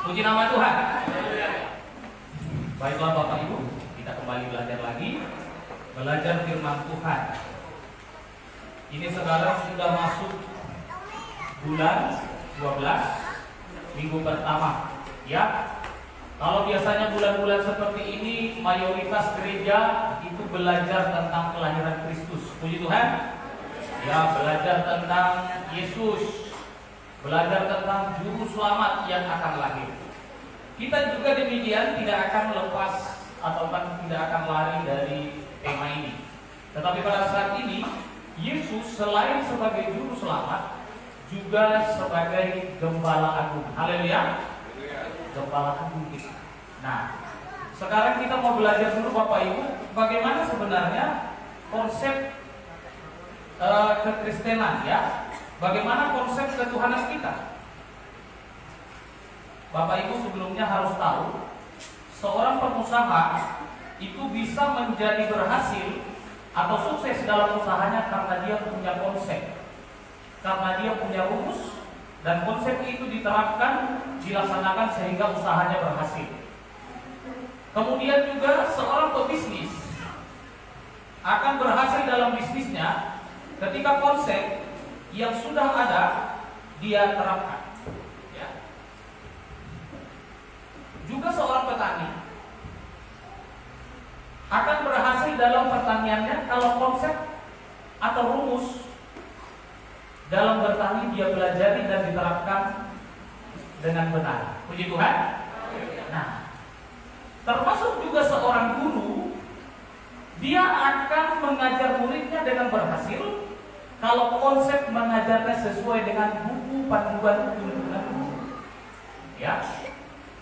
Puji nama Tuhan. Baiklah Bapak Ibu, kita kembali belajar lagi. Belajar firman Tuhan. Ini sekarang sudah masuk bulan 12, minggu pertama. Ya, kalau biasanya bulan-bulan seperti ini mayoritas gereja itu belajar tentang kelahiran Kristus. Puji Tuhan. Ya, belajar tentang Yesus, belajar tentang juru selamat yang akan lahir. Kita juga demikian tidak akan lepas atau tidak akan lari dari tema ini. Tetapi pada saat ini Yesus selain sebagai juru selamat juga sebagai gembala agung. Haleluya. Gembala agung kita. Nah, sekarang kita mau belajar dulu Bapak Ibu, bagaimana sebenarnya konsep kekristenan, ya. Bagaimana konsep ketuhanan kita? Bapak Ibu sebelumnya harus tahu, seorang pengusaha itu bisa menjadi berhasil atau sukses dalam usahanya karena dia punya konsep, karena dia punya rumus, dan konsep itu diterapkan, dilaksanakan sehingga usahanya berhasil. Kemudian juga seorang pebisnis akan berhasil dalam bisnisnya ketika konsep yang sudah ada dia terapkan. Ya. Juga seorang petani akan berhasil dalam pertaniannya kalau konsep atau rumus dalam bertani dia pelajari dan diterapkan dengan benar. Puji Tuhan. Nah, termasuk juga seorang guru, dia akan mengajar muridnya dengan berhasil kalau konsep mengajarnya sesuai dengan buku panduan tuntunan guru. Ya.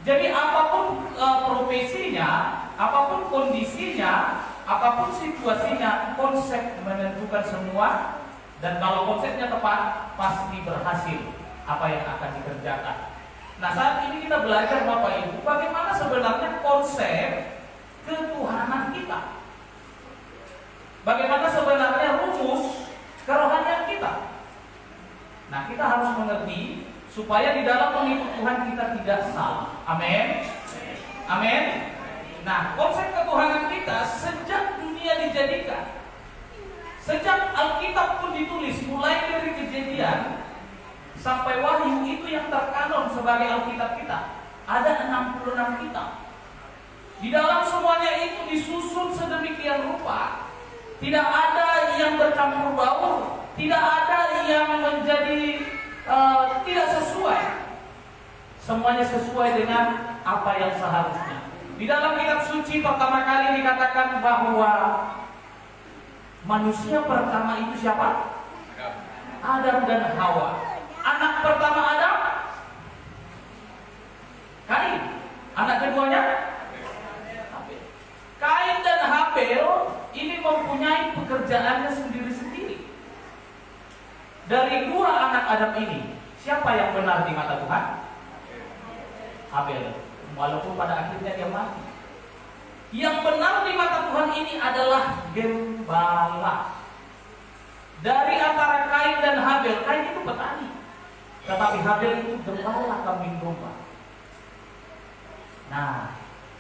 Jadi apapun profesinya, apapun kondisinya, apapun situasinya, konsep menentukan semua. Dan kalau konsepnya tepat, pasti berhasil apa yang akan dikerjakan. Nah, saat ini kita belajar Bapak Ibu, bagaimana sebenarnya konsep ketuhanan kita. Bagaimana sebenarnya rumus kerohanian kita. Nah, kita harus mengerti supaya di dalam mengikut Tuhan kita tidak salah. Amin. Amin. Nah, konsep ketuhanan kita sejak dunia dijadikan, sejak Alkitab pun ditulis, mulai dari Kejadian sampai Wahyu, itu yang terkanon sebagai Alkitab kita. Ada 66 kitab. Di dalam semuanya itu disusun sedemikian rupa. Tidak ada yang bercampur baur, tidak ada yang menjadi tidak sesuai. Semuanya sesuai dengan apa yang seharusnya. Di dalam kitab suci pertama kali dikatakan bahwa manusia pertama itu siapa? Adam dan Hawa. Anak pertama Adam? Kain. Anak keduanya? Kain dan Habel ini mempunyai pekerjaannya sendiri-sendiri. Dari dua anak Adam ini, siapa yang benar di mata Tuhan? Habel. Walaupun pada akhirnya dia mati. Yang benar di mata Tuhan ini adalah gembala. Dari antara Kain dan Habel, Kain itu petani, tetapi Habel itu gembala kambing domba. Nah,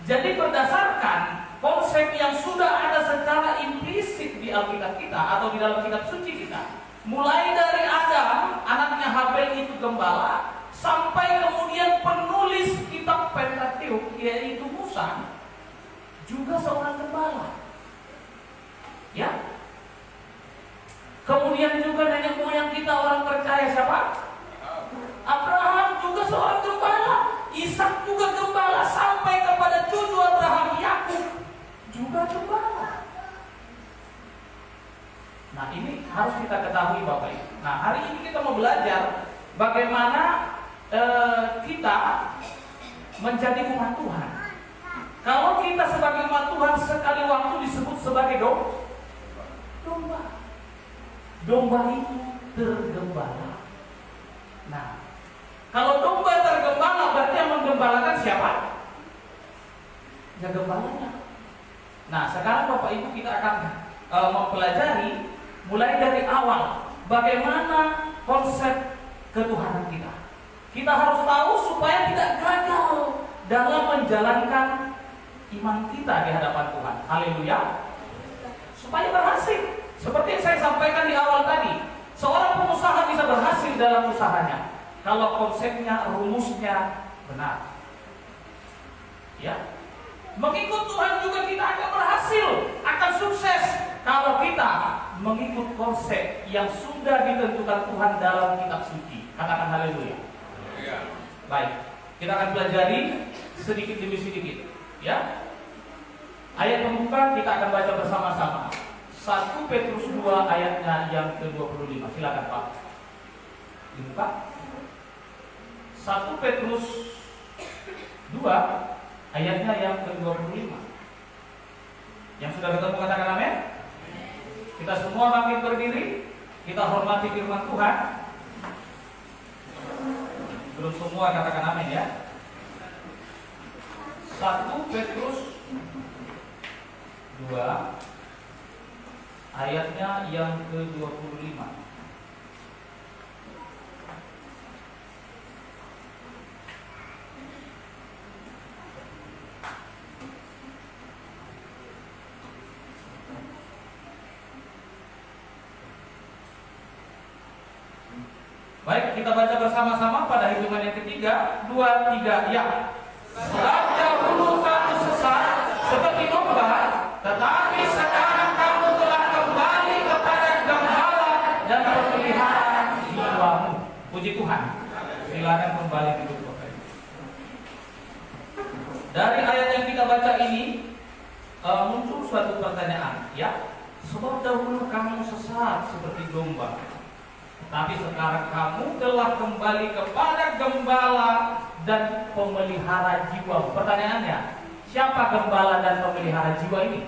jadi berdasarkan konsep yang sudah ada secara implisit di Alkitab kita atau di dalam kitab suci kita, mulai dari Adam, anaknya Habel itu gembala, sampai kemudian penulis kitab Pentateuch yaitu Musa juga seorang gembala. Ya. Kemudian juga nenek moyang kita orang percaya siapa? Abraham juga seorang gembala, Ishak juga gembala, sampai kepada cucu Abraham, Yakub juga gembala. Nah, ini harus kita ketahui Bapak Ibu. Nah, hari ini kita mau belajar bagaimana kita menjadi umat Tuhan. Kalau kita sebagai umat Tuhan sekali waktu disebut sebagai domba. Domba itu tergembala. Nah, kalau domba tergembala berarti yang menggembalakan siapa? Ya gembalanya. Nah, sekarang Bapak Ibu kita akan mempelajari mulai dari awal bagaimana konsep ketuhanan kita. Kita harus tahu supaya tidak gagal dalam menjalankan iman kita di hadapan Tuhan. Haleluya. Supaya berhasil. Seperti yang saya sampaikan di awal tadi, seorang pengusaha bisa berhasil dalam usahanya kalau konsepnya, rumusnya benar. Ya. Mengikut Tuhan juga kita akan berhasil, akan sukses kalau kita mengikut konsep yang sudah ditentukan Tuhan dalam kitab suci. Katakan haleluya. Baik, kita akan pelajari sedikit demi sedikit, ya. Ayat pembuka kita akan baca bersama-sama. 1 Petrus 2 ayatnya yang ke-25. Silakan Pak. Dibuka. 1 Petrus 2 ayatnya yang ke-25. Yang sudah ketemu katakan amin. Kita semua bangkit berdiri. Kita hormati firman Tuhan. Belum semua katakan amin ya. 1 Petrus 2 ayatnya yang ke-25. Baik, kita baca bersama-sama pada hitungan yang ketiga, 2, 3, ya. Sebab dahulu kamu sesat seperti domba, tetapi sekarang kamu telah kembali kepada Gembala dan pemeliharaan jiwamu. Puji Tuhan. Silakan kembali duduk. Dari ayat yang kita baca ini muncul suatu pertanyaan, ya. Sebab dahulu kamu sesat seperti domba, tapi sekarang kamu telah kembali kepada Gembala dan pemelihara jiwa. Pertanyaannya, siapa Gembala dan pemelihara jiwa ini?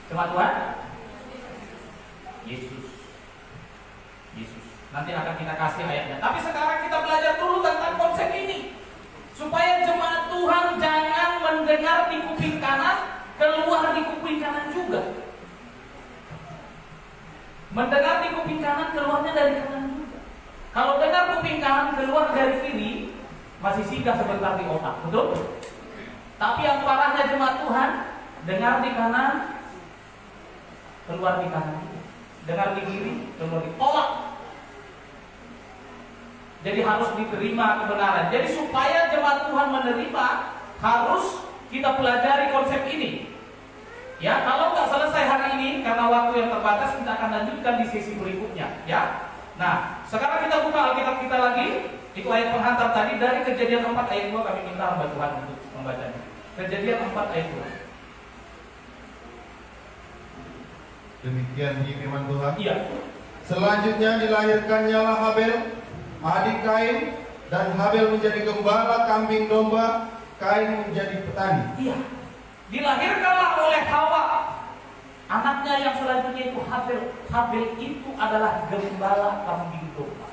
Cuma Tuhan? Yesus. Yesus. Nanti akan kita kasih ayatnya. Tapi sekarang kita belajar dulu tentang konsep ini, supaya jemaat Tuhan jangan mendengar di kuping kanan, keluar di kuping kanan juga. Mendengar di kuping kanan, keluarnya dari kanan juga. Kalau dengar kuping kanan, keluar dari kiri, masih singgah sebentar di otak, betul? Tapi yang parahnya jemaat Tuhan, dengar di kanan, keluar di kanan. Dengar di kiri, keluar di otak. Jadi harus diterima kebenaran. Jadi supaya jemaat Tuhan menerima, harus kita pelajari konsep ini. Ya, kalau nggak selesai hari ini karena waktu yang terbatas, kita akan lanjutkan di sesi berikutnya. Ya, nah sekarang kita buka Alkitab kita lagi. Itu ayat penghantar tadi dari Kejadian 4 ayat 2. Kami minta hamba Tuhan untuk membacanya. Kejadian 4 ayat 2. Demikian di firman Tuhan. Iya. Selanjutnya dilahirkannya Habel, adik Kain, dan Habel menjadi gembala kambing domba, Kain menjadi petani. Iya. Dilahirkanlah oleh Hawa anaknya yang selanjutnya itu Habel. Habel itu adalah gembala kambing domba.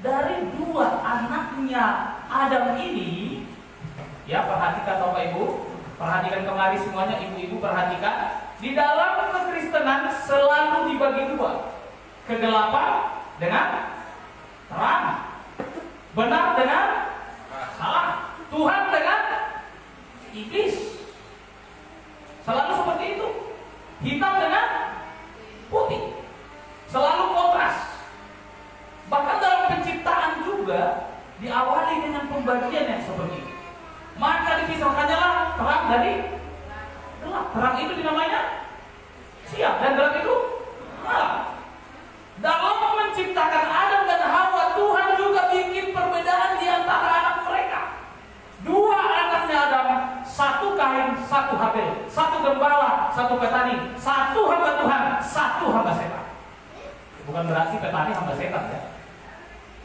Dari dua anaknya Adam ini, ya perhatikan Bapak Ibu, perhatikan kemari semuanya, ibu-ibu perhatikan. Di dalam kekristenan selalu dibagi dua, kegelapan dengan terang, benar dengan salah, Tuhan dengan iblis. Selalu seperti itu. Hitam dengan putih. Selalu kontras. Bahkan dalam penciptaan juga diawali dengan pembagian yang seperti itu. Maka dipisahkannya terang dari gelap. Terang itu dinamanya siang dan gelap itu malam. Dalam menciptakan Adam dan Hawa, Tuhan juga bikin perbedaan di antara anak mereka. Dua anaknya Adam, satu Kain, satu Habel, satu gembala, satu petani, satu hamba Tuhan, satu hamba setan. Bukan berarti petani hamba setan ya.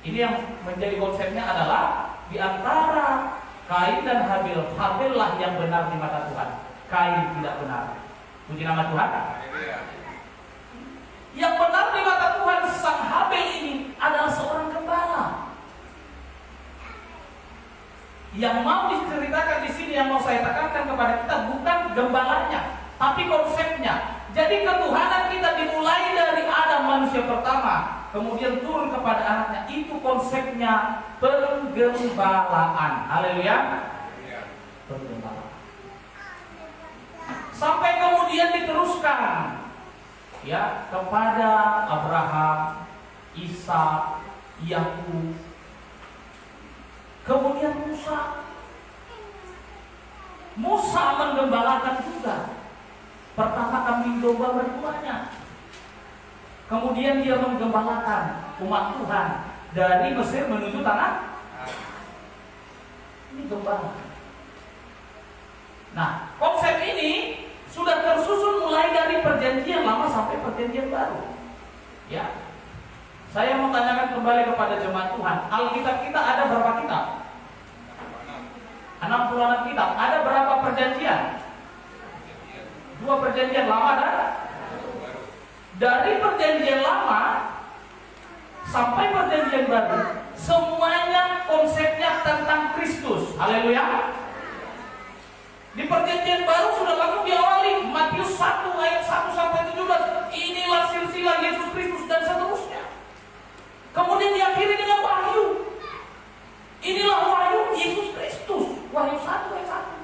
Ini yang menjadi konsepnya adalah di antara Kain dan Habel, Habellah yang benar di mata Tuhan, Kain tidak benar. Puji nama Tuhan. Yang benar di mata Tuhan, sang Habel ini adalah seorang gembala. Yang mau diceritakan di sini, yang mau saya tekankan kepada kita bukan gembalanya, tapi konsepnya. Jadi ketuhanan kita dimulai dari Adam manusia pertama. kemudian turun kepada anaknya. Itu konsepnya penggembalaan. Haleluya. Penggembalaan. Sampai kemudian diteruskan ya kepada Abraham, Ishak, Yakub, kemudian Musa. Musa menggembalakan juga. Pertama kambing domba bertuanya. Kemudian dia menggembalakan umat Tuhan dari Mesir menuju tanah. Ini gembala. Nah, konsep ini sudah tersusun mulai dari perjanjian lama sampai perjanjian baru. Ya. Saya mau tanyakan kembali kepada jemaat Tuhan. Alkitab kita ada berapa kitab? 66 kitab. Ada berapa perjanjian? 2 perjanjian lama dan dari perjanjian lama sampai perjanjian baru, semuanya konsepnya tentang Kristus. Haleluya. Di perjanjian baru sudah langsung diawali Matius 1 ayat 1 sampai 17. Inilah silsilah Yesus Kristus dan seterusnya. Kemudian diakhiri dengan wahyu. Inilah wahyu Yesus Kristus. Wahyu 1 ayat 1.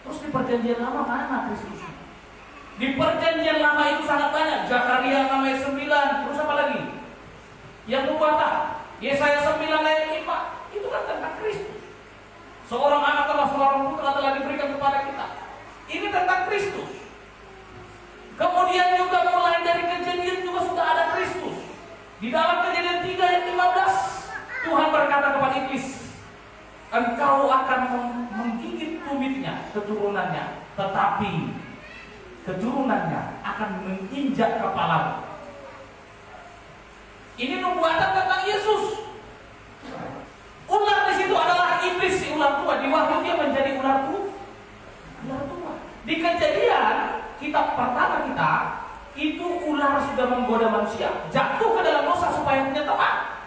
Terus di perjanjian lama mana Kristus? Di perjanjian lama itu sangat banyak. Zakaria 6 ayat 9. Terus apa lagi? Yang nubuatan Yesaya 9 ayat 5. Itu kan tentang Kristus. Seorang anak atau seorang putra telah diberikan kepada kita. Ini tentang Kristus. Kemudian juga mulai dari Kejadian juga sudah ada Kristus. Di dalam Kejadian 3 ayat 15, Tuhan berkata kepada iblis, engkau akan menggigit tumitnya, keturunannya, tetapi keturunannya akan menginjak kepalamu. Ini nubuatan tentang Yesus. Ular di situ adalah iblis, si ular tua. Di Wahyu dia menjadi ular tua. Di Kejadian kitab pertama kita, itu ular sudah menggoda manusia, jatuh ke dalam dosa supaya punya teman.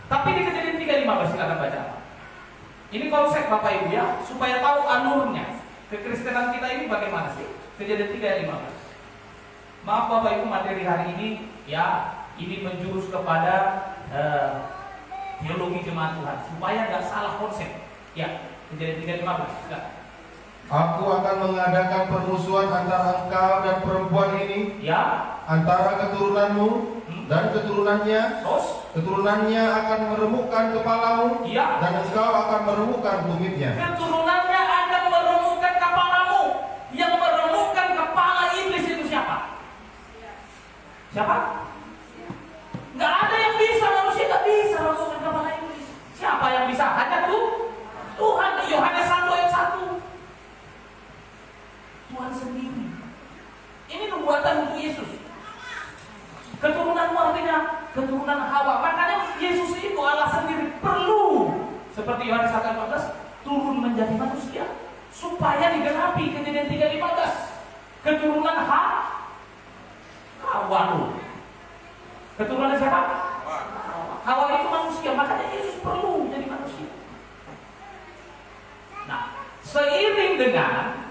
Tapi di Kejadian 3:15 silakan baca. Ini konsep Bapak Ibu ya, supaya tahu alurnya kekristenan kita ini bagaimana sih. Kejadian 3:15. Maaf Bapak Ibu, materi hari ini ya, ini menjurus kepada teologi jemaat Tuhan supaya nggak salah konsep. Ya, Kejadian 3:15. Silakan. Aku akan mengadakan permusuhan antara engkau dan perempuan ini, ya, antara keturunanmu dan keturunannya. Keturunannya akan meremukkan kepalamu, ya, dan engkau akan meremukkan tumitnya. Keturunannya akan meremukkan kepalamu. Yang meremukkan kepala iblis itu siapa? Siapa? Nggak ada yang bisa, manusia nggak bisa meremukkan kepala iblis. Siapa yang bisa? Hanya Tuhan. Yohanes 1 ayat 1. Tuhan sendiri. Ini nubuatan untuk Yesus. Keturunanmu artinya keturunan Hawa. Makanya Yesus itu Allah sendiri perlu, seperti Yohanes 1:14, turun menjadi manusia supaya digenapi Kejadian 3:15. Keturunan Hawa. Keturunan siapa? Hawa itu manusia. Makanya Yesus perlu menjadi manusia. Nah, seiring dengan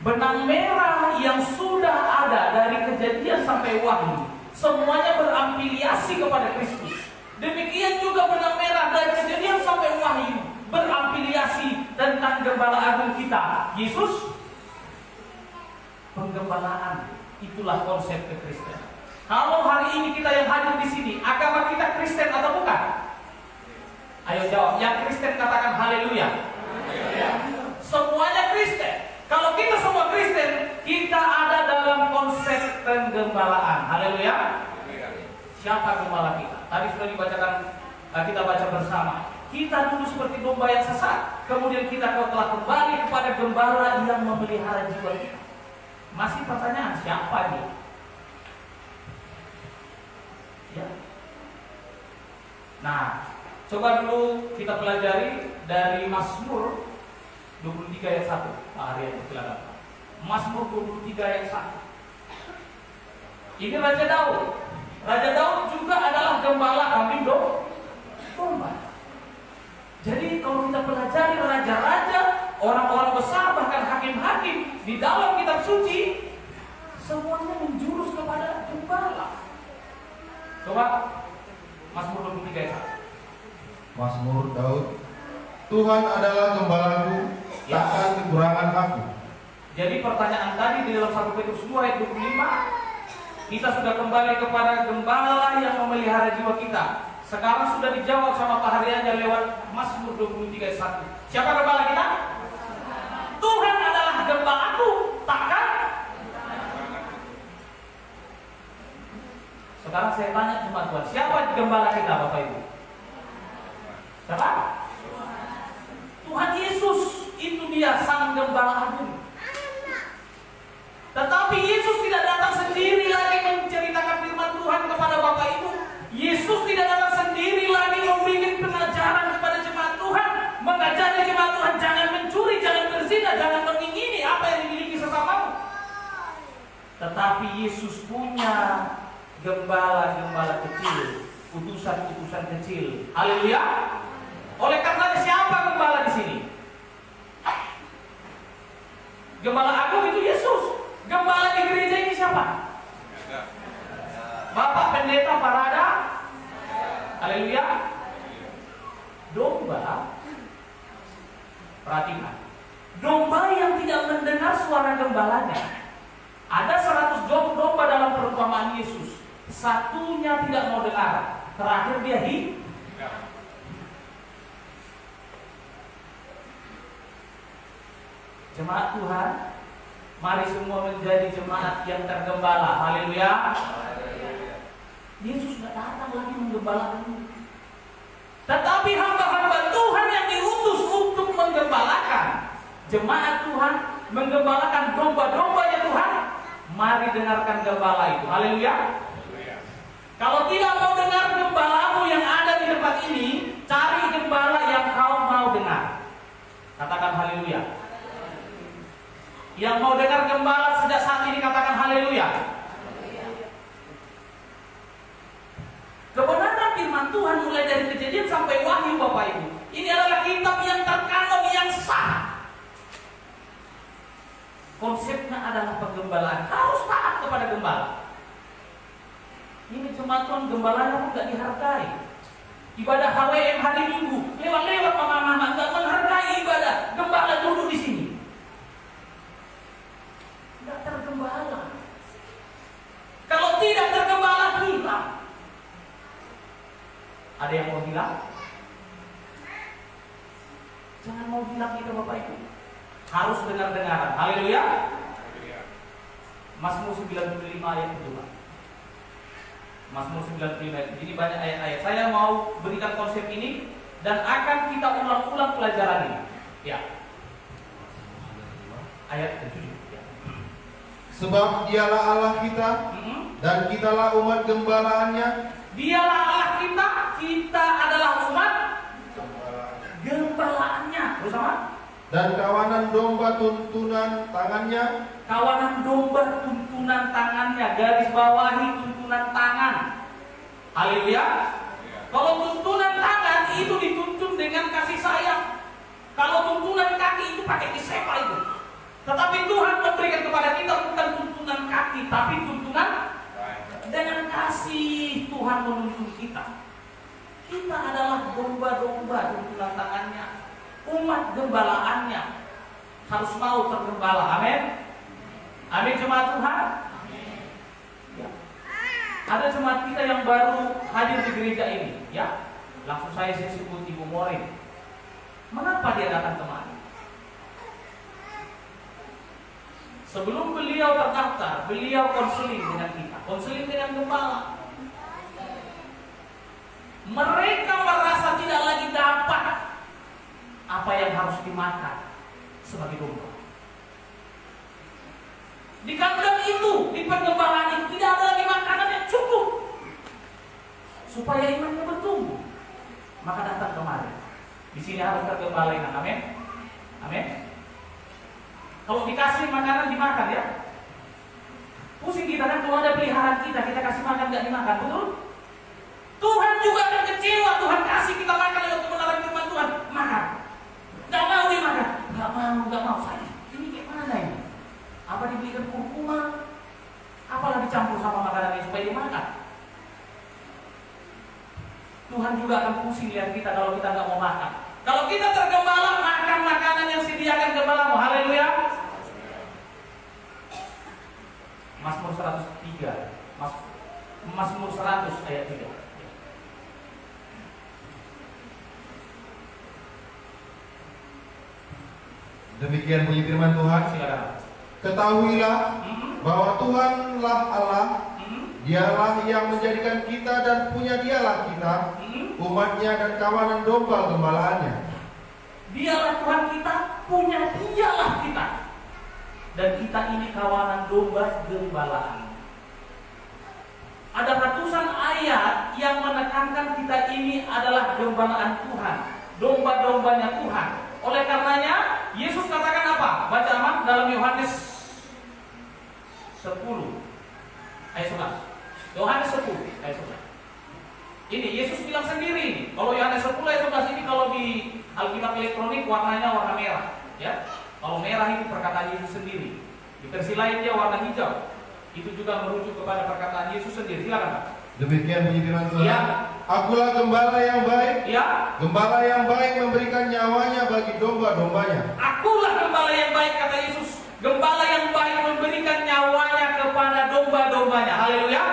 benang merah yang sudah ada dari Kejadian sampai Wahyu, semuanya berafiliasi kepada Kristus. Demikian juga benang merah dari Kejadian sampai Wahyu berafiliasi tentang Gembala Agung kita, Yesus. Penggembalaan, itulah konsep kekristenan. Kalau hari ini kita yang hadir di sini, agama kita Kristen atau bukan? Ayo jawab. Yang Kristen katakan haleluya. Semuanya Kristen. Kalau kita semua Kristen, kita ada dalam konsep penggembalaan. Haleluya. Siapa gembala kita? Tadi sudah dibacakan, kita baca bersama. Kita dulu seperti domba yang sesat, kemudian kita telah kembali kepada gembala yang memelihara jiwa kita. Masih pertanyaan, siapa dia? Ya. Nah, coba dulu kita pelajari dari Mazmur 23 ayat 1. Hari silakan. Mazmur 23 ayat 1. Ini Raja Daud. Raja Daud juga adalah gembala kambing domba. Jadi kalau kita pelajari raja-raja, orang-orang besar, bahkan hakim-hakim di dalam kitab suci, semuanya menjurus kepada gembala. Coba Mazmur 23 ayat 1. Mazmur Daud. Tuhan adalah gembalaku, takkan kekurangan aku. Jadi pertanyaan tadi di dalam 1 Petrus 2 ayat 25, kita sudah kembali kepada gembala yang memelihara jiwa kita. Sekarang sudah dijawab sama Pak Haryanja lewat Mazmur 23 ayat 1. Siapa gembala kita? Tuhan adalah gembalaku, takkan. Sekarang saya tanya jemaat Tuhan, siapa gembala kita Bapak Ibu? Siapa? Tuhan Yesus, itu dia sang gembala agung. Tetapi Yesus tidak datang sendiri lagi menceritakan firman Tuhan kepada Bapak Ibu. Yesus tidak datang sendiri lagi membikin pengajaran kepada jemaat Tuhan, mengajari jemaat Tuhan jangan mencuri, jangan berzina, jangan mengingini apa yang dimiliki sesamamu. Tetapi Yesus punya gembala-gembala kecil, utusan-utusan kecil. Haleluya. Oleh karenanya siapa gembala di sini? Gembala agung itu Yesus. Gembala di gereja ini siapa? Bapak Pendeta Parada. Haleluya. Domba. Perhatikan. Domba yang tidak mendengar suara gembalanya. Ada 100 domba dalam perumpamaan Yesus. Satunya tidak mau dengar. Terakhir dia hidup. Jemaat Tuhan, mari semua menjadi jemaat yang tergembala. Haleluya. Yesus tidak datang lagi menggembalakan. Tetapi hamba-hamba Tuhan yang diutus untuk menggembalakan jemaat Tuhan, menggembalakan domba-dombanya Tuhan. Mari dengarkan gembala itu. Haleluya. Kalau tidak mau dengar gembalamu yang ada di tempat ini, cari gembala yang kau mau dengar. Katakan haleluya. Yang mau dengar gembala sejak saat ini katakan haleluya. Kebenaran firman Tuhan mulai dari Kejadian sampai Wahyu Bapak Ibu. Ini adalah kitab yang terkanon yang sah. Konsepnya adalah penggembalaan. Harus taat kepada gembala. Ini jemaat Tuhan gembalanya pun tidak dihargai. Ibadah HWM hari Minggu lewat-lewat mama-mama nggak menghargai ibadah. Gembala duduk di sini. Tidak tergembala. Kalau tidak tergembala hilang. Ada yang mau bilang? Jangan mau bilang kita Bapak Ibu. Harus dengar-dengaran. Haleluya. Mazmur 95 ayat kedua. Mazmur 95 ayat. Jadi banyak ayat-ayat. Saya mau berikan konsep ini dan akan kita ulang-ulang pelajaran ini. Ya. Ayat ke-7. Sebab dialah Allah kita dan kitalah umat gembalaannya. Dialah Allah kita, kita adalah umat gembalaannya. Bersama? Dan kawanan domba tuntunan tangannya. Kawanan domba tuntunan tangannya. Garis bawahi tuntunan tangan. Haleluya. Kalau tuntunan tangan itu dituntun dengan kasih sayang. Kalau tuntunan kaki itu pakai disepa itu. Tetapi Tuhan memberikan kepada kita bukan tuntunan kaki, tapi tuntunan dengan kasih. Tuhan menuntun kita. Kita adalah domba-domba tuntunan tangannya, umat gembalaannya. Harus mau tergembala. Amin. Amin jemaat Tuhan. Ya. Ada jemaat kita yang baru hadir di gereja ini, ya. Langsung saya sebut Ibu Morin. Mengapa dia datang kemari? Sebelum beliau terdaftar, beliau konseling dengan kita, konseling dengan gembala. Mereka merasa tidak lagi dapat apa yang harus dimakan sebagai domba. Di kandang itu, di penggembalaan itu tidak ada lagi makanan yang cukup supaya imannya bertumbuh. Maka datang kemari. Di sini harus tergembalain. Amin. Amin. Kalau dikasih makanan dimakan ya. Pusing kita kan kalau ada peliharaan kita kasih makan nggak dimakan, betul? Tuhan juga akan kecewa. Tuhan kasih kita makan lewat kebenaran firman Tuhan, makan. Nggak mau dimakan, nggak mau saya. Ini kayak mana ini? Apa diberikan kurkuma? Apalah dicampur sama makanan ini supaya pusing lihat kita kalau kita nggak mau makan. Kalau kita tergembala, makan makanan yang sediakan gembalamu. Haleluya. Mazmur 103, Mazmur 100 ayat 3. Demikian bunyi firman Tuhan. Silakan. Ketahuilah bahwa Tuhanlah Allah, Dialah yang menjadikan kita dan punya Dialah kita, umatnya dan kawanan domba gembalaannya. Dialah Tuhan kita, punya Dialah kita, dan kita ini kawanan domba gembalaan. Ada ratusan ayat yang menekankan kita ini adalah gembalaan Tuhan, domba-dombanya Tuhan. Oleh karenanya Yesus katakan apa? Baca aman dalam Yohanes 10 ayat 11. Yohanes 10 ayat 11. Ini Yesus bilang sendiri. Kalau Yohanes 10 ayat 11 ini kalau di Alkitab elektronik warnanya warna merah, ya. Kalau merah itu perkataan Yesus sendiri. Di versi lain dia warna hijau. Itu juga merujuk kepada perkataan Yesus sendiri. Silakan, Pak. Demikian bunyi firman Tuhan. Ya. Akulah gembala yang baik. Ya. Gembala yang baik memberikan nyawanya bagi domba-dombanya. Akulah gembala yang baik, kata Yesus. Gembala yang baik memberikan nyawanya kepada domba-dombanya. Haleluya.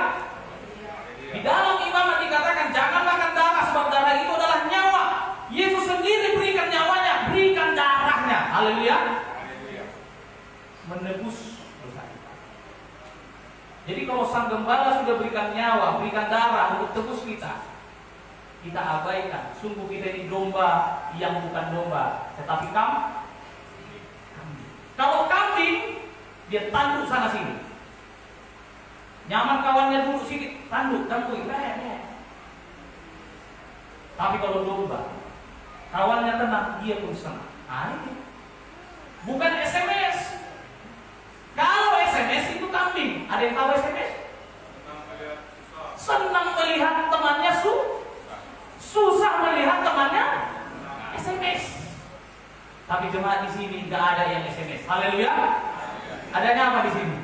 Di dalam imamat dikatakan jangan makan darah, sebab darah itu adalah nyawa. Yesus sendiri berikan nyawanya, berikan darahnya. Haleluya. Menebus dosa kita. Jadi kalau sang gembala sudah berikan nyawa, berikan darah untuk tebus kita, kita abaikan. Sungguh kita ini domba yang bukan domba, tetapi kambing. Kalau kambing, dia tanduk sana sini. Nyaman kawannya dulu sedikit, tanduk. Tapi kalau domba, kawannya tenang, dia pun senang. Ini bukan SMS. Kalau SMS itu kambing. Ada yang tahu SMS? Senang melihat temannya susah melihat temannya SMS. Tapi jemaat di sini nggak ada yang SMS. Haleluya. Adanya apa di sini?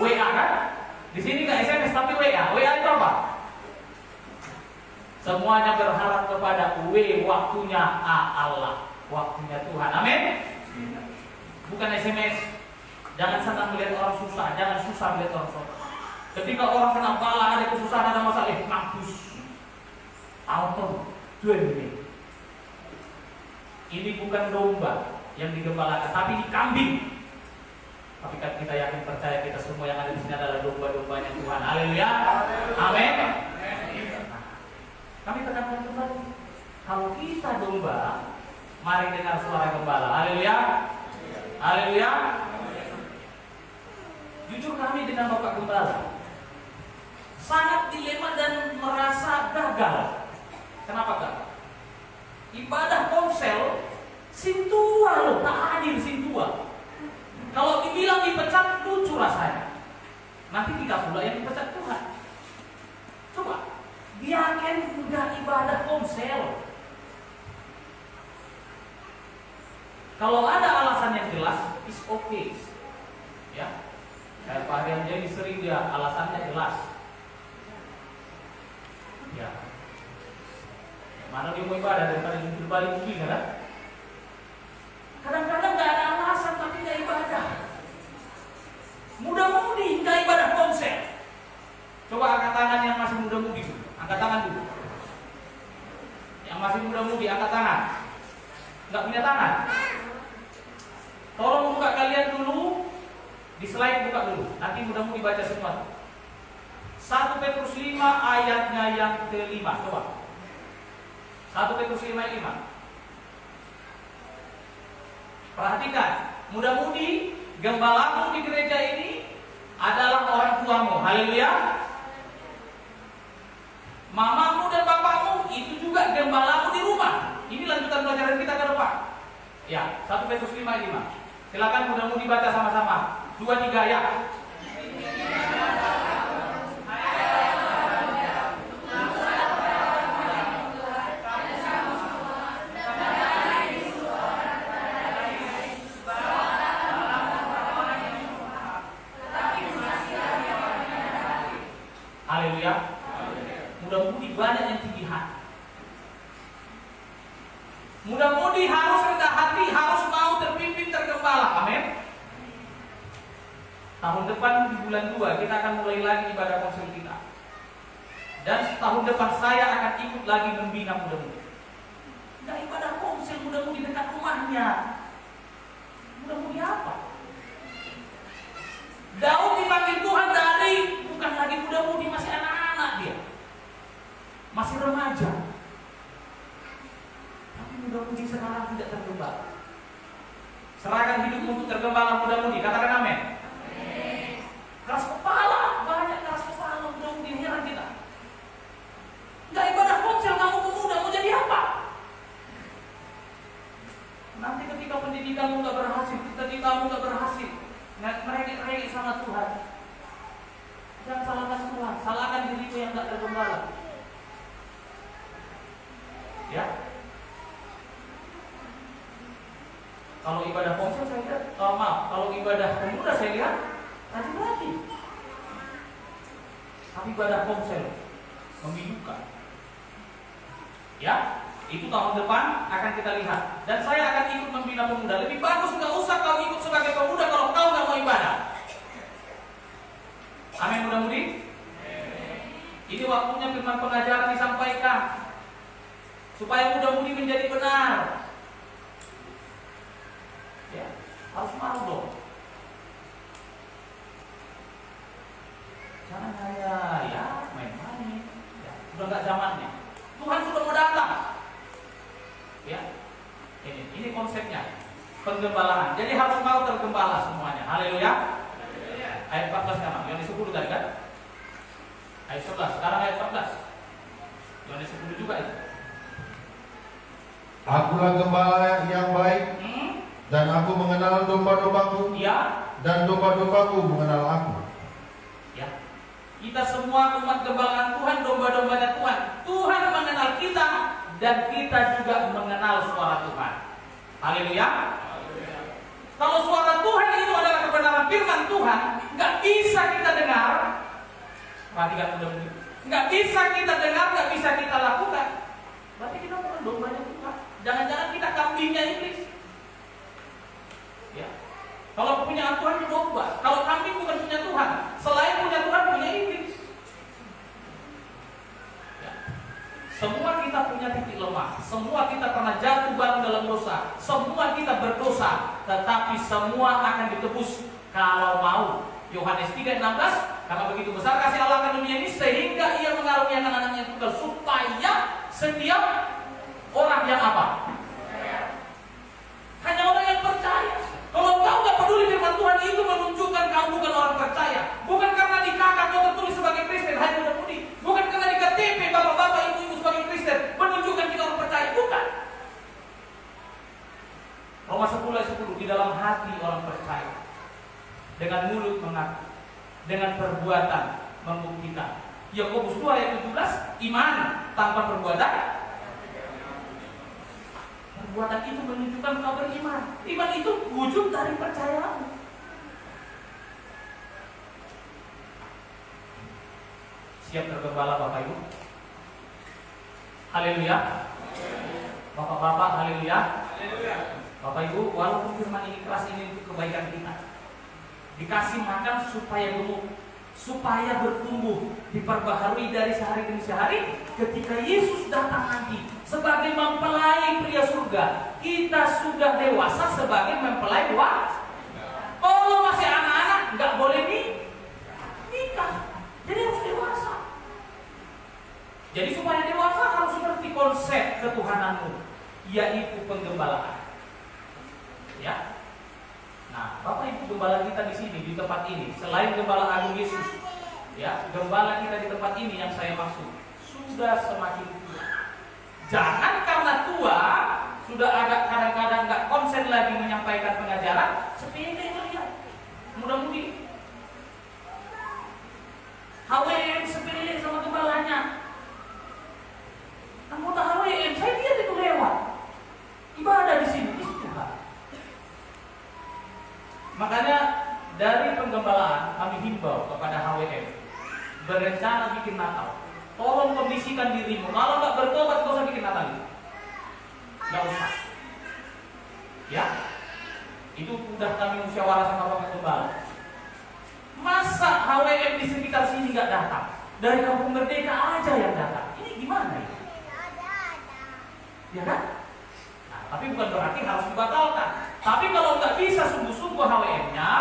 WA kan? Di sini nggak SMS tapi WA. WA itu apa? Semuanya berharap kepada waktunya Allah, waktunya Tuhan. Amin. Bukan SMS. Jangan senang melihat orang susah, jangan susah melihat orang susah. Ketika orang kena bala, ada kesusahan, ada masalah, mampus. Auto, ini. Ini bukan domba yang digembalakan, tapi ini kambing. Tapi kan kita yakin percaya kita semua yang ada di sini adalah domba-dombanya Tuhan. Haleluya. Amin. Kami tekankan kembali, kalau kita domba, mari dengar suara gembala. Haleluya. Haleluya. Jujur kami dengan Bapak Gembala sangat dilema dan merasa gagal. Kenapa gagal? Ibadah konsel sintua loh, tak hadir sintua. Kalau dibilang dipecat, lucu rasanya. Nanti kita pula yang dipecat Tuhan. Coba, biarkan udah ibadah konsel. Kalau ada alasan yang jelas, is okay. Ya, kayak Pak Rian jadi sering dia alasannya jelas. Ya, mana dia mau ibadah daripada jujur balik mungkin kan? Kadang-kadang nggak ada alasan tapi nggak ibadah. Muda-mudi nggak ibadah konsep. Coba angkat tangan yang masih muda-mudi dulu. Angkat tangan dulu. Yang masih muda-mudi angkat tangan. Nggak punya tangan. Tolong buka kalian dulu. Di slide buka dulu. Nanti muda-mudi baca semua. 1 Petrus 5 ayatnya yang ke-5. Coba. 1 Petrus 5 ayat 5. Perhatikan, muda-mudi gembalamu di gereja ini adalah orang tuamu. Haleluya. Mamamu dan bapakmu itu juga gembalamu di rumah. Ini lanjutan pelajaran kita ke depan. Ya, 1 Petrus 5 ayat 5. Silakan muda-mudi baca sama-sama. 2, 3 ya. Haleluya. Mudah-mudi banyak yang tinggi hati. Mudah-mudi harus rendah hati, harus mau terpimpin tergembala. Amin. Tahun depan di bulan 2 kita akan mulai lagi ibadah konsel kita. Dan tahun depan saya akan ikut lagi membina muda-mudi. Nggak ibadah konsel muda-mudi dekat rumahnya. Muda-mudi apa? Daud dipanggil Tuhan dari bukan lagi muda-mudi, masih anak-anak dia. Masih remaja. Tapi muda-mudi sekarang tidak tergembala. Serahkan hidup untuk tergembala muda-mudi. Katakan amin. Keras kepala, banyak keras kepala muda-mudi, heran kita. Nggak ibadah konsel, kamu pemuda mau jadi apa? Nanti ketika pendidikanmu nggak berhasil, ketika kamu nggak berhasil, ngerengek-rengek sama Tuhan. Jangan salahkan Tuhan, salahkan dirimu yang nggak tergembala. Ya. Kalau ibadah konsel saya lihat, kalau ibadah pemuda saya lihat rajin-rajin. Tapi ibadah konsel memilukan. Ya, itu tahun depan akan kita lihat. Dan saya akan ikut membina pemuda. Lebih bagus nggak usah kau ikut sebagai pemuda kalau kau nggak mau ibadah. Amin mudah-mudi. Ini waktunya firman pengajaran disampaikan supaya mudah-mudi menjadi benar. Ya, harus mau dong. Jangan kayak ya main-main. Ya, udah nggak zamannya. Tuhan sudah mau datang. Ya, ini konsepnya penggembalaan. Jadi harus mau tergembala semuanya. Haleluya. Ayat 14 kan? Yohanes 10 tadi kan? Ayat 11. Sekarang ayat 14. Yohanes 10 juga itu. Akulah gembala yang baik, dan aku mengenal domba-dombaku, ya, dan domba-dombaku mengenal aku. Ya, kita semua umat gembalaan Tuhan, domba-dombanya Tuhan. Tuhan mengenal kita dan kita juga mengenal suara Tuhan. Haleluya. Kalau suara Tuhan itu adalah kebenaran firman Tuhan, nggak bisa kita dengar. Perhatikan mudah-mudahan. Nggak bisa kita dengar, nggak bisa kita lakukan. Berarti kita bukan dombanya Tuhan. Jangan-jangan kita kambingnya iblis. Ya. Kalau punya Tuhan itu domba. Kalau kambing bukan punya Tuhan. Selain punya Tuhan, punya iblis. Ya. Semua kita punya titik lemah. Semua kita pernah jatuh bangun dalam dosa. Semua kita berdosa. Tetapi semua akan ditebus kalau mau. Yohanes 3:16. Karena begitu besar kasih Allah akan dunia ini sehingga ia mengaruniakan anak-anaknya tunggal supaya setiap orang yang apa? Hanya orang yang percaya. Kalau kau nggak peduli firman Tuhan itu menunjukkan kau bukan orang percaya. Bukan karena di KK kau tertulis sebagai Kristen, hai muda-mudi. Bukan karena di KTP bapak-bapak ibu-ibu sebagai Kristen menunjukkan kita orang percaya. Bukan. Roma 10:10 di dalam hati orang percaya. Dengan mulut mengaku, dengan perbuatan membuktikan. Yakobus 2:17 iman tanpa perbuatan. Perbuatan itu menunjukkan kau beriman. Iman itu wujud dari percayamu. Siap tergembala Bapak Ibu? Haleluya. Bapak-bapak, haleluya. Bapak Ibu, walaupun firman ini keras, ini untuk kebaikan kita. Dikasih makan supaya gemuk, supaya bertumbuh, diperbaharui dari sehari demi sehari. Ketika Yesus datang nanti sebagai mempelai pria surga, kita sudah dewasa sebagai mempelai wanita. Kalau masih anak-anak nggak boleh nikah, jadi harus dewasa. Jadi supaya dewasa harus seperti konsep ketuhananmu, yaitu penggembalaan. Ya. Nah, Bapak Ibu gembala kita di sini, di tempat ini, selain gembala agung Yesus, ya, gembala kita di tempat ini yang saya maksud sudah semakin tua. Jangan karena tua sudah agak kadang-kadang nggak konsen lagi menyampaikan pengajaran, sepele melihat, mudah-mudi HWM sepele sama gembalanya. Anggota HWM, saya lihat itu lewat ibadah di sini, di Tuhan. Makanya dari penggembalaan kami himbau kepada HWM berencana bikin Natal. Tolong kondisikan dirimu. Kalau nggak bertobat, nggak usah bikin Natal itu. Nggak usah. Ya, itu udah kami musyawarah sama Bapak Gembala. Masa HWM di sekitar sini nggak datang? Dari Kampung Merdeka aja yang datang. Ini gimana ini? Ya kan? Nah, tapi bukan berarti harus dibatalkan. Tapi kalau nggak bisa sungguh-sungguh HWM-nya,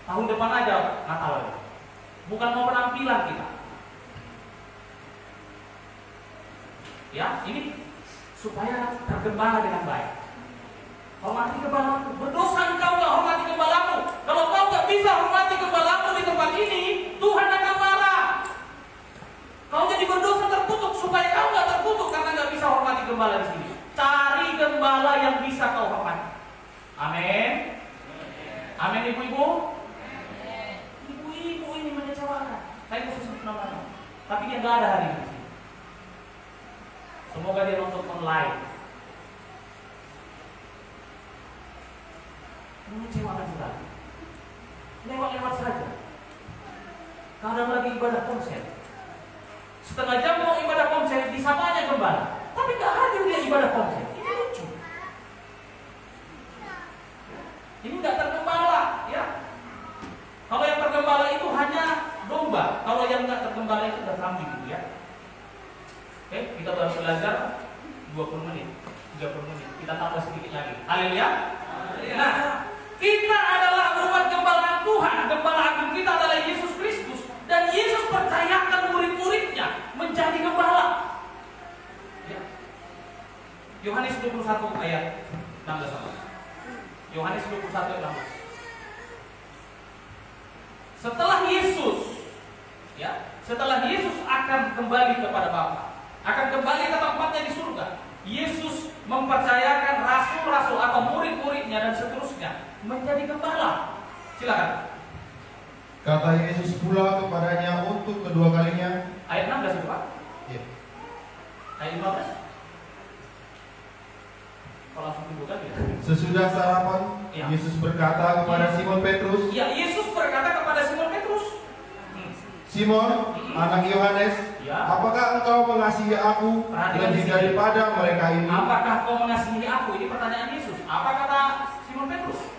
tahun depan aja Natal. Bukan mau penampilan kita. Ya, ini supaya tergembala dengan baik. Hormati gembalamu. Berdosa engkau nggak hormati gembalamu. Kalau kau nggak bisa hormati gembalamu di tempat ini, Tuhan akan marah. Kau jadi berdosa terkutuk. Supaya kau nggak terkutuk karena nggak bisa hormati gembala di sini. Cari gembala yang bisa kau hormati. Amin. Amin, ibu-ibu. Ibu-ibu ini mengecewakan. Saya khusus sebut nama, tapi dia nggak ada hari ini. Semoga dia nonton online. Mengecewakan sekali. Lewat-lewat saja. Kadang lagi ibadah konser. Setengah jam mau ibadah konser, disapanya gembala. Tapi nggak hadir dia ibadah konser. Ini lucu. Ini nggak tergembala, ya. Kalau yang tergembala itu hanya domba. Kalau yang nggak tergembala itu udah kambing, gitu ya. Oke, kita baru belajar 20 menit, 30 menit. Kita tambah sedikit lagi. Haleluya. Nah, kita adalah umat gembala Tuhan. Gembala agung kita adalah Yesus Kristus. Dan Yesus percayakan murid-muridnya menjadi gembala. Ya. Yohanes 21 ayat 16. Yohanes 21 ayat 16. Setelah Yesus akan kembali kepada Bapa, akan kembali ke tempatnya di surga, Yesus mempercayakan rasul-rasul atau murid-muridnya dan seterusnya menjadi gembala. Silakan. Kata Yesus pula kepadanya untuk kedua kalinya. Ayat 16 itu Pak? Iya. Ayat 15? Kalau langsung dibuka ya. Sesudah sarapan, Ya. Yesus berkata kepada Simon Petrus. Ya, Yesus berkata kepada Simon Petrus. Simon, anak Yohanes, Ya. apakah engkau mengasihi aku lebih daripada mereka ini? Apakah kau mengasihi aku? Ini pertanyaan Yesus. Apa kata Simon Petrus?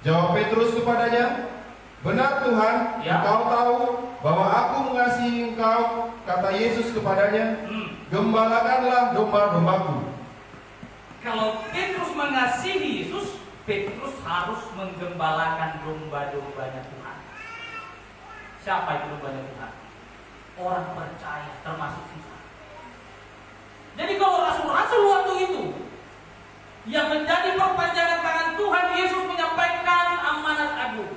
Jawab Petrus kepadanya, benar Tuhan, Ya. engkau tahu bahwa aku mengasihi engkau. Kata Yesus kepadanya, gembalakanlah domba-dombaku. Kalau Petrus mengasihi Yesus, Petrus harus menggembalakan domba-dombanya Tuhan. Siapa itu dombanya Tuhan? Orang percaya, termasuk kita. Jadi kalau rasul-rasul waktu itu yang menjadi perpanjangan tangan Tuhan, Yesus menyampaikan amanat agung.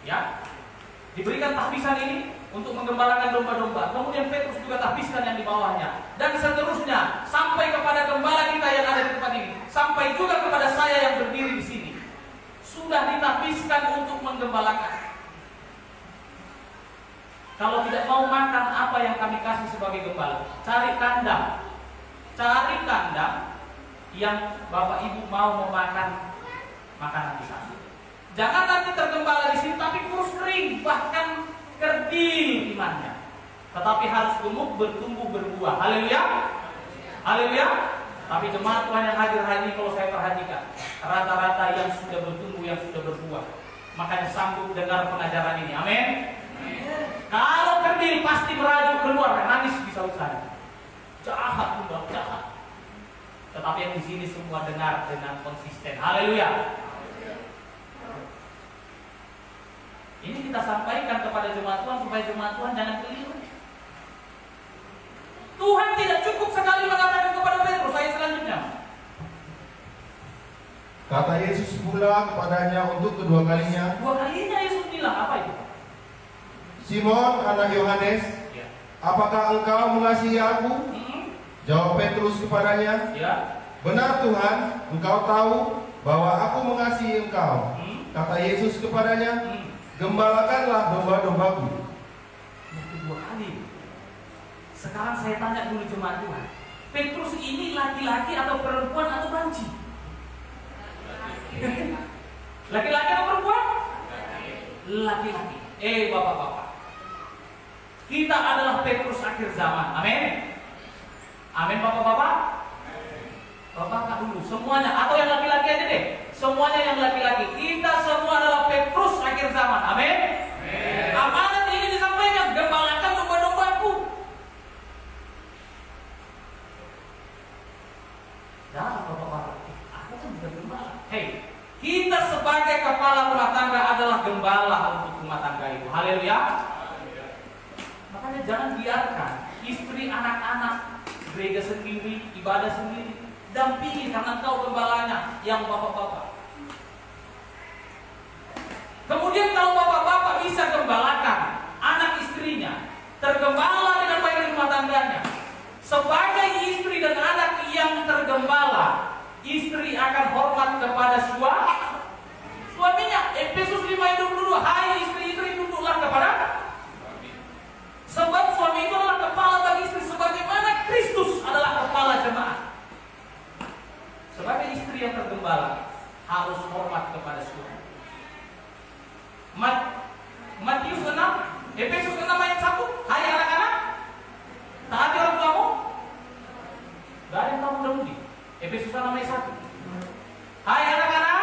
Ya, diberikan tahbisan ini untuk menggembalakan domba-domba. Kemudian Petrus juga tahbiskan yang di bawahnya, dan seterusnya sampai kepada gembala kita yang ada di tempat ini, sampai juga kepada saya yang berdiri di sini. Sudah ditahbiskan untuk menggembalakan. Kalau tidak mau makan apa yang kami kasih sebagai gembala, cari kandang. Cari kandang yang Bapak Ibu mau memakan makanan di sana. Jangan nanti tergembala di sini tapi kurus kering, bahkan kerdil imannya. Tetapi harus gemuk, bertumbuh, berbuah. Haleluya. Haleluya. Tapi jemaat Tuhan yang hadir hari ini kalau saya perhatikan, rata-rata yang sudah bertumbuh, yang sudah berbuah. Makanya sanggup dengar pengajaran ini. Amin. Kalau kerdil pasti merajuk keluar, nangis di saut sana. Jahat juga, jahat. Tetapi yang di sini semua dengar dengan konsisten. Haleluya. Ini kita sampaikan kepada jemaat Tuhan supaya jemaat Tuhan jangan keliru. Tuhan tidak cukup sekali mengatakan kepada Petrus. Ayat selanjutnya. Kata Yesus pula kepadanya untuk kedua kalinya. Dua kalinya Yesus bilang apa itu? Simon, anak Yohanes, Ya. apakah engkau mengasihi aku? Jawab Petrus kepadanya, Ya. benar Tuhan, engkau tahu bahwa aku mengasihi engkau. Kata Yesus kepadanya, gembalakanlah domba-dombaku. Yang kedua kali. Sekarang saya tanya dulu jemaat Tuhan, Petrus ini laki-laki atau perempuan atau banci? Laki-laki atau perempuan? Laki-laki. Bapak-bapak, Kita adalah Petrus akhir zaman. Amin. Amin bapak-bapak. Bapak dulu semuanya, atau yang laki-laki aja deh. Semuanya yang laki-laki. Kita semua adalah Petrus akhir zaman. Amin. Amanat ini disampaikan, gembalakan domba-dombaku. Jangan bapak-bapak, aku kan bukan gembala. Hei, kita sebagai kepala rumah tangga adalah gembala untuk rumah tangga itu. Haleluya. Makanya jangan biarkan istri, anak-anak, gereja sendiri, ibadah sendiri, dampingi karena kau gembalanya yang bapak-bapak. Kemudian kalau bapak-bapak bisa gembalakan anak istrinya, tergembala dengan baik di rumah tangganya, sebagai istri dan anak yang tergembala, istri akan hormat kepada suaminya. Efesus 5:22, hai istri-istri tunduklah kepada, sebab suami itu adalah kepala bagi istri, sebagaimana Kristus adalah kepala jemaat. Sebagai istri yang tergembala harus hormat kepada suami. Matius 6, Efesus 6 ayat 1, hai anak-anak, taati orang tuamu. Gak ada yang tahu mudah-mudi. Efesus 6 ayat 1, hai anak-anak,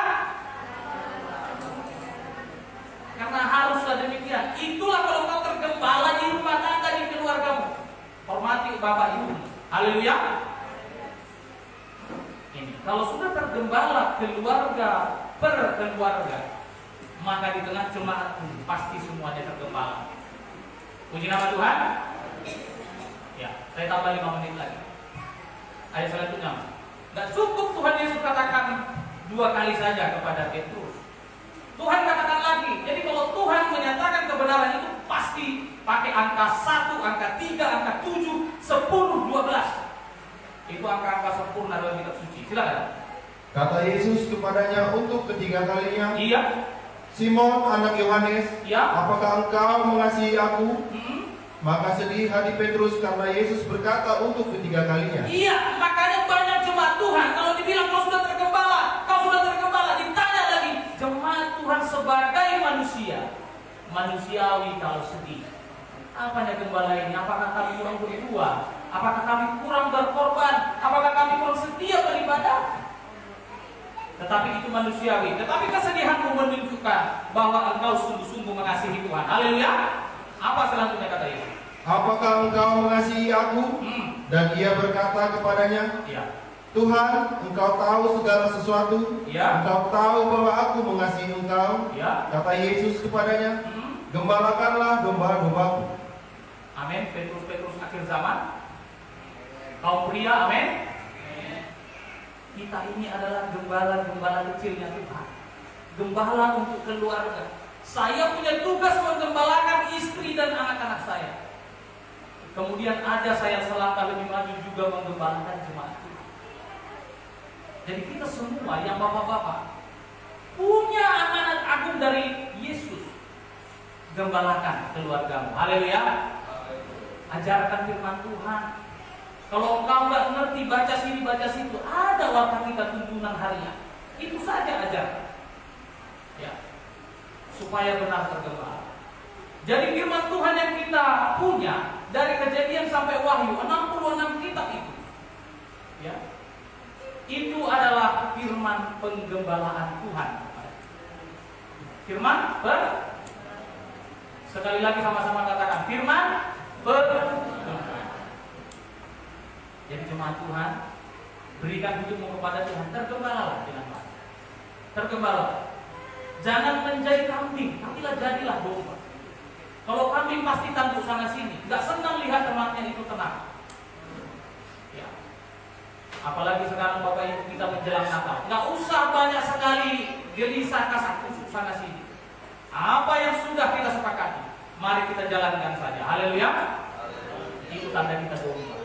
karena haruslah demikian. Itulah kalau kau tergembala di rumah tangga, di keluargamu, hormati bapak ibu. Haleluya. Ini kalau sudah tergembala keluarga per keluarga, maka di tengah jemaat pun pasti semuanya tergembala. Puji nama Tuhan. Ya, saya tambah 5 menit lagi. Ayat selanjutnya. Tidak cukup Tuhan Yesus katakan 2 kali saja kepada Petrus. Tuhan katakan lagi. Jadi kalau Tuhan menyatakan kebenaran itu pasti pakai angka 1, angka 3, angka 7, 10, 12. Itu angka-angka sempurna dalam kitab suci. Silakan. Kata Yesus kepadanya untuk ketiga kalinya, iya, Simon anak Yohanes, iya, apakah engkau mengasihi aku? Maka sedih hati Petrus karena Yesus berkata untuk ketiga kalinya. Iya, makanya banyak jemaat Tuhan kalau dibilang kau sudah tergembala, ditanya lagi. Jemaat Tuhan sebagai manusia, manusiawi kalau sedih. Apanya gembala ini? Apakah kami kurang berdua? Apakah kami kurang berkorban? Apakah kami kurang setia beribadah? Tetapi itu manusiawi. Tetapi kesedihanmu menunjukkan bahwa engkau sungguh-sungguh mengasihi Tuhan. Haleluya. Apa selanjutnya kata Yesus? Apakah engkau mengasihi aku? Dan ia berkata kepadanya, iya, Tuhan, engkau tahu segala sesuatu. iya, Engkau tahu bahwa aku mengasihi engkau. iya. Kata Yesus kepadanya, gembalakanlah domba-dombaku. Amin. Petrus akhir zaman. Kaum pria, amin. Kita ini adalah gembala-gembala kecilnya Tuhan. Gembala untuk keluarga. Saya punya tugas menggembalakan istri dan anak-anak saya. Kemudian ada saya selangkah lebih maju juga menggembalakan jemaat Tuhan. Jadi kita semua yang bapak-bapak punya amanat agung dari Yesus. Gembalakan keluargamu. Haleluya. Ajarkan firman Tuhan. Kalau engkau nggak ngerti baca sini baca situ, ada warta kita tuntunan harian. Itu saja ajarkan. Ya. Supaya benar tergembala. Jadi firman Tuhan yang kita punya dari Kejadian sampai Wahyu 66 kitab itu, ya, itu adalah firman penggembalaan Tuhan. Firman sekali lagi sama-sama katakan firman Jadi jemaat Tuhan, berikan hidupmu kepada Tuhan, tergembalalah dengan baik. Tergembala. Jangan menjadi kambing, tapilah jadilah domba. Kalau kambing pasti tanduk sana sini, nggak senang lihat temannya itu tenang. Ya. Apalagi sekarang Bapak Ibu kita menjelang Natal, nggak usah banyak sekali gelisah kasak kusuk sana sini. Apa yang sudah kita sepakati, mari kita jalankan saja. Haleluya. Itu tanda kita domba.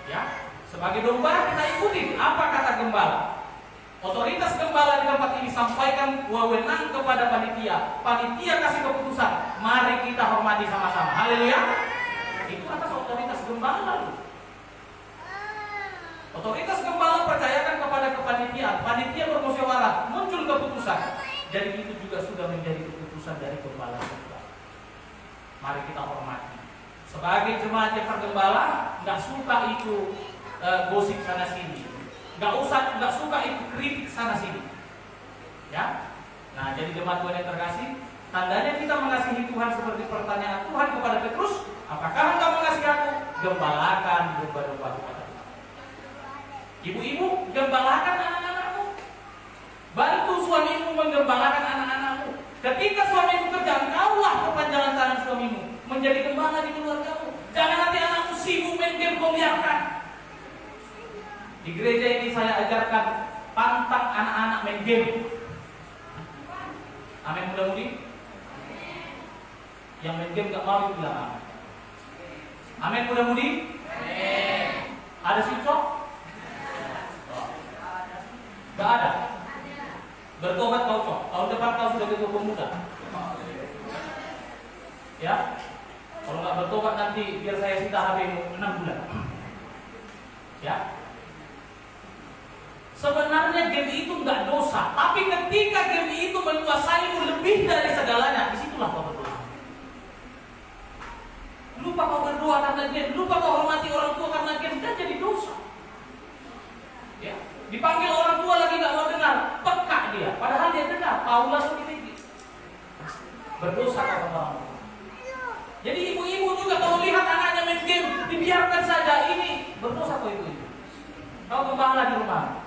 Ya, sebagai domba kita ikuti apa kata gembala. Otoritas gembala di tempat ini sampaikan wewenang kepada panitia. Panitia kasih keputusan. Mari kita hormati sama-sama. Haleluya. Itu atas otoritas gembala. Otoritas gembala percayakan kepada kepanitiaan. Panitia bermusyawarah, muncul keputusan. Jadi itu juga sudah menjadi keputusan dari gembala. Mari kita hormati. Sebagai sebagai jemaat yang tergembala nggak suka itu gosip sana sini, nggak suka itu kritik sana sini, ya. Nah, jadi jemaat Tuhan yang terkasih, tandanya kita mengasihi Tuhan seperti pertanyaan Tuhan kepada Petrus, apakah engkau mengasihi aku? Gembalakan domba-domba Tuhan. Ibu-ibu, gembalakan anak-anakmu. Bantu suamimu menggembalakan anak-anakmu. Ketika suamimu kerja, engkaulah kepanjangan tangan suamimu, menjadi gembala di keluargamu. Jangan nanti anakmu sibuk main game, kau biarkan. Di gereja ini saya ajarkan pantang anak-anak main game. Amin, mudah-mudi. Yang main game gak mau bilang amin. Amin, mudah-mudi. Ada sikcok? Gak ada. Bertobat kau cok. Tahun depan kau sudah ketua pemuda. Ya. Kalau nggak bertobat nanti biar saya sita HP-mu 6 bulan. Ya. Sebenarnya game itu nggak dosa, tapi ketika game itu menguasaimu lebih dari segalanya, disitulah kau berdosa. Lupa kau berdoa karena game, lupa kau hormati orang tua karena game, kan jadi dosa. Ya. Dipanggil orang tua lagi nggak mau dengar, peka dia. Padahal dia dengar, tahu langsung ini. Berdosa kata orang tua. Jadi ibu-ibu juga kalau lihat anaknya main game, dibiarkan saja, ini berdosa kok ibu-ibu. Kau gembala di rumah.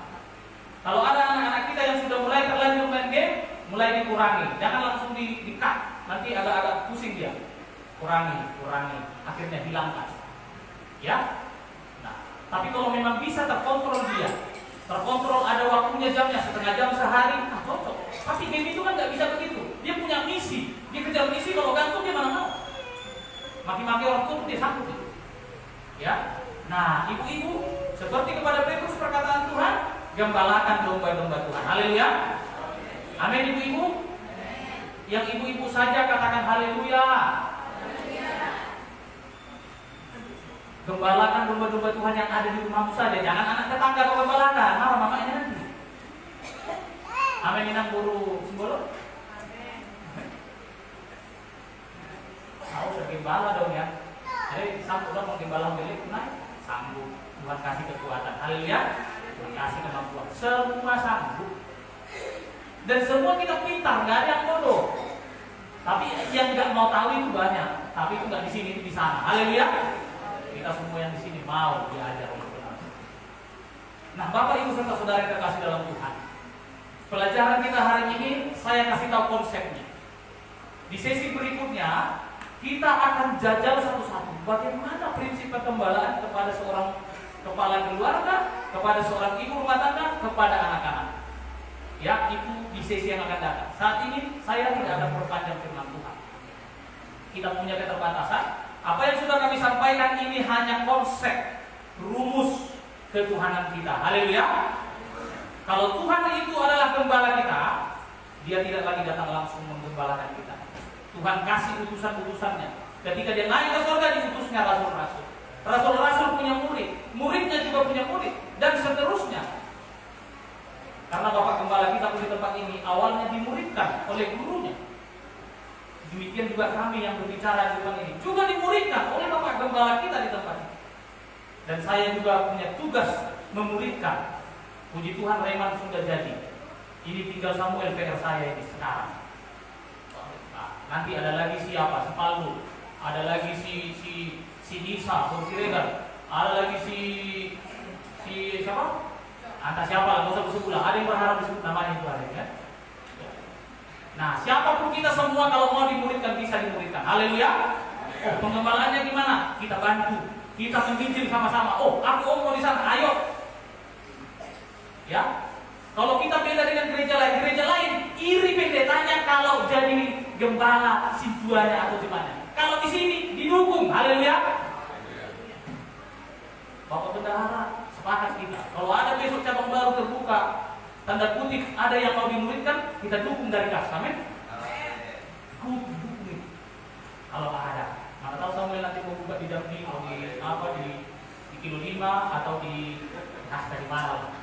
Kalau ada anak-anak kita yang sudah mulai terlanjur main game, mulai dikurangi. Jangan langsung di-cut, nanti agak-agak pusing dia. Kurangi, akhirnya hilangkan. Ya. Nah, tapi kalau memang bisa terkontrol dia. Terkontrol, ada waktunya, jamnya, setengah jam sehari, cocok. Tapi game itu kan nggak bisa begitu. Dia punya misi, dia kejar misi, kalau gantung dia mana mau. Maki-maki orang tua dia sanggup itu. Ya. Nah, ibu-ibu, seperti kepada Petrus perkataan Tuhan, gembalakan domba-domba Tuhan. Haleluya. Amin, ibu-ibu. Yang ibu-ibu saja katakan haleluya. Gembalakan domba-domba Tuhan yang ada di rumahmu saja. Jangan anak tetangga kau gembalakan, marah mamanya nanti. Amin, inang guru simbolo. Mau gembala dong ya. Jadi sambut dong menggembala milik naik. Sambut. Tuhan kasih kekuatan. Haleluya. Tuhan kasih kemampuan. Semua sambut. Dan semua kita pintar, nggak ada yang bodoh. Tapi yang nggak mau tahu itu banyak. Tapi itu nggak di sini, itu di sana. Haleluya. Kita semua yang di sini mau diajar oleh Tuhan. Nah, Bapak Ibu serta saudara yang terkasih dalam Tuhan, pelajaran kita hari ini saya kasih tahu konsepnya. Di sesi berikutnya kita akan jajal satu-satu bagaimana prinsip pengembalaan kepada seorang kepala keluarga, kepada seorang ibu rumah tangga, kepada anak-anak. Ya, itu di sesi yang akan datang. Saat ini saya tidak akan perpanjang firman Tuhan. Kita punya keterbatasan. Apa yang sudah kami sampaikan ini hanya konsep, rumus ketuhanan kita. Haleluya. Kalau Tuhan itu adalah gembala kita, dia tidak lagi datang langsung menggembalakan kita. Tuhan kasih utusan-utusannya. Ketika dia naik ke surga, diutusnya rasul-rasul. Rasul-rasul punya murid, muridnya juga punya murid, dan seterusnya. Karena Bapak Gembala kita di tempat ini awalnya dimuridkan oleh gurunya. Demikian juga kami yang berbicara di tempat ini juga dimuridkan oleh Bapak Gembala kita di tempat ini. Dan saya juga punya tugas memuridkan. Puji Tuhan, Reman sudah jadi. Ini tinggal Samuel PR saya ini sekarang. Nah, nanti ada lagi siapa? Si Palu, ada lagi si Nisa, Siregar, ada lagi si siapa? Entah siapa lah, nggak usah disebut lah. Ada yang berharap disebut namanya itu ada ya. Nah, siapapun kita semua kalau mau dimuridkan bisa dimuridkan. Haleluya. Oh, pengembalaannya gimana? Kita bantu. Kita menginjil sama-sama. Oh, aku mau di sana. Ayo. Ya. Kalau kita beda dengan gereja lain iri pendetanya kalau jadi gembala sinjuanya atau gimana. Kalau di sini didukung. Haleluya. Bapak bendahara, sepakat kita. Kalau ada besok cabang baru terbuka, tanda kutip ada yang mau dimuridkan, kita dukung dari kas. Amin. Dukung. Kalau ada, mana tahu Samuel nanti mau buka di Damri atau di kilo 5 atau di dari mana.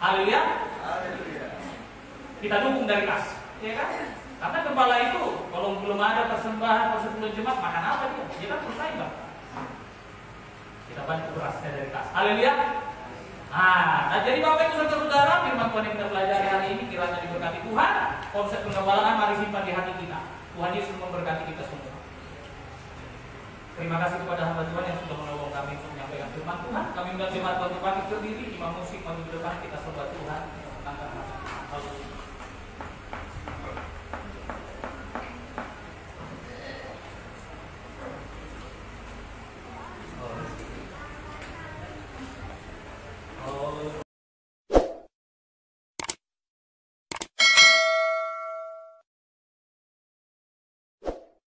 Haleluya. Kita dukung dari kas, ya kan? Karena gembala itu kalau belum ada persembahan persepuluhan jemaat, makan apa dia? Dia kan selesai bang. Kita bantu berasnya dari kas. Haleluya. Nah, jadi Bapak Ibu Saudara, firman Tuhan yang kita pelajari hari ini kiranya diberkati Tuhan. Konsep penggembalaan mari simpan di hati kita. Tuhan Yesus memberkati kita semua. Terima kasih kepada hamba Tuhan yang sudah menolong kami untuk menyampaikan firman Tuhan. Kami undang jemaat Tuhan bangkit berdiri, imam musik maju ke depan, kita sembah Tuhan. Angkat hati.